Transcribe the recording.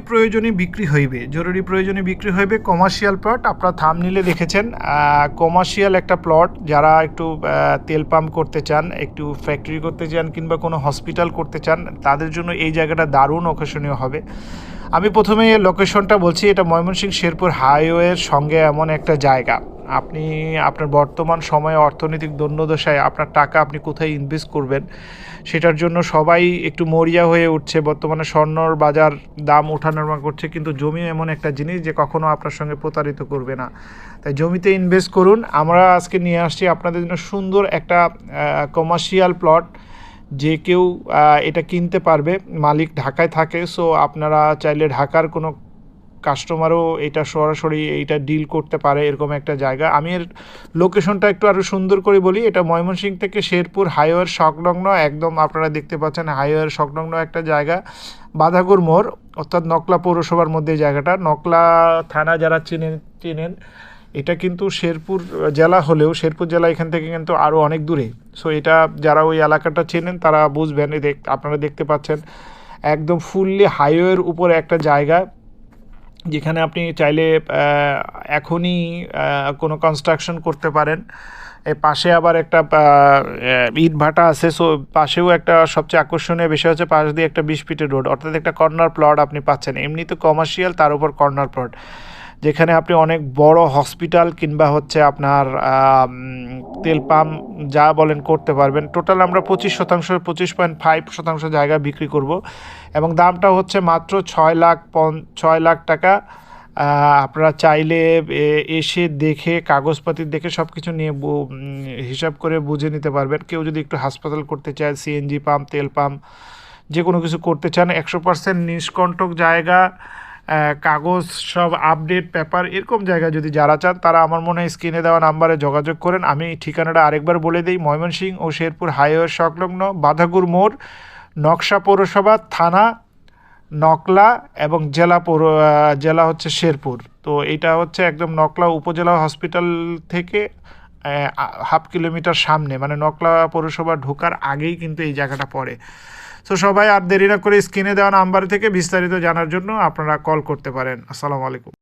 প্রয়োজনে বিক্রি হইবে, জরুরি প্রয়োজনে বিক্রি হইবে। কমার্শিয়াল প্লট, আপনারা থাম্বনেইলে দেখেছেন কমার্শিয়াল একটা প্লট। যারা একটু তেল পাম্প করতে চান, একটু ফ্যাক্টরি করতে চান, কিংবা কোনো হসপিটাল করতে চান, তাদের জন্য এই জায়গাটা দারুণ আকর্ষণীয় হবে। আমি প্রথমে লোকেশনটা বলছি, এটা ময়মনসিংহ শেরপুর হাইওয়ের সঙ্গে এমন একটা জায়গা। আপনি আপনার বর্তমান সময়ে অর্থনৈতিক দণ্ডদশায় আপনার টাকা আপনি কোথায় ইনভেস্ট করবেন সেটার জন্য সবাই একটু মরিয়া হয়ে উঠছে। বর্তমানে স্বর্ণর বাজার দাম ওঠানামা করছে, কিন্তু জমি এমন একটা জিনিস যে কখনো আপনার সঙ্গে প্রতারিত করবে না। তাই জমিতে ইনভেস্ট করুন। আমরা আজকে নিয়ে আসছি আপনাদের জন্য সুন্দর একটা কমার্শিয়াল প্লট, যে কেউ এটা কিনতে পারবে। মালিক ঢাকায় থাকে, সো আপনারা চাইলে ঢাকার কোনো কাস্টমারও এটা সরাসরি এইটা ডিল করতে পারে, এরকম একটা জায়গা। আমি এর লোকেশনটা একটু আরও সুন্দর করে বলি। এটা ময়মনসিংহ থেকে শেরপুর হাইওয়ের সংলগ্ন, একদম আপনারা দেখতে পাচ্ছেন হাইওয়ের সংলগ্ন একটা জায়গা, বাধাগুর মোড়, অর্থাৎ নকলা পৌরসভার মধ্যে জায়গাটা। নকলা থানা যারা চেনেন, এটা কিন্তু শেরপুর জেলা হলেও শেরপুর জেলা এখান থেকে কিন্তু আরও অনেক দূরে। সো এটা যারা ওই এলাকাটা চেনেন তারা বুঝবেন। আপনারা দেখতে পাচ্ছেন একদম ফুললি হাইওয়ের উপরে একটা জায়গা, যেখানে আপনি চাইলে এখনই কোনো কনস্ট্রাকশন করতে পারেন। এর পাশে আবার একটা ইট ভাটা আছে। সো পাশেও একটা সবচেয়ে আকর্ষণীয় বিষয় হচ্ছে পাশ দিয়ে একটা 20 ফিটের রোড, অর্থাৎ একটা কর্নার প্লট আপনি পাচ্ছেন। এমনি তো কমার্শিয়াল, তার উপর কর্নার প্লট, যেখানে আপনি অনেক বড় হসপিটাল কিংবা হচ্ছে আপনার তেল পাম্প যা বলেন করতে পারবেন। টোটাল আমরা 25.5% জায়গা বিক্রি করব, এবং দামটা হচ্ছে মাত্র 6 লাখ টাকা। আপনারা চাইলে এসে দেখে কাগজপাতি দেখে সব কিছু নিয়ে হিসাব করে বুঝে নিতে পারবেন। কেউ যদি একটু হাসপাতাল করতে চায়, সিএনজি পাম্প, তেল পাম্প, যে কোনো কিছু করতে চান, 100% নিষ্কণ্টক জায়গা, কাগজ সব আপডেট পেপার, এরকম জায়গা যদি যারা চান, তারা আমার মনে হয় স্ক্রিনে দেওয়া নাম্বারে যোগাযোগ করেন। আমি ঠিকানাটা আরেকবার বলে দিই, ময়মনসিংহ ও শেরপুর হাইওয়ে সংলগ্ন, বাধাগুর মোড়, নকশা পৌরসভা, থানা নকলা, এবং জেলা হচ্ছে শেরপুর। তো এটা হচ্ছে একদম নকলা উপজেলা হসপিটাল থেকে 1/2 কিলোমিটার সামনে, মানে নকলা পৌরসভা ঢোকার আগেই কিন্তু এই জায়গাটা পড়ে। সো সবাই আর দেরি না করে স্ক্রিনে দেওয়া নাম্বার থেকে বিস্তারিত জানার জন্য আপনারা কল করতে পারেন। আসসালামু আলাইকুম।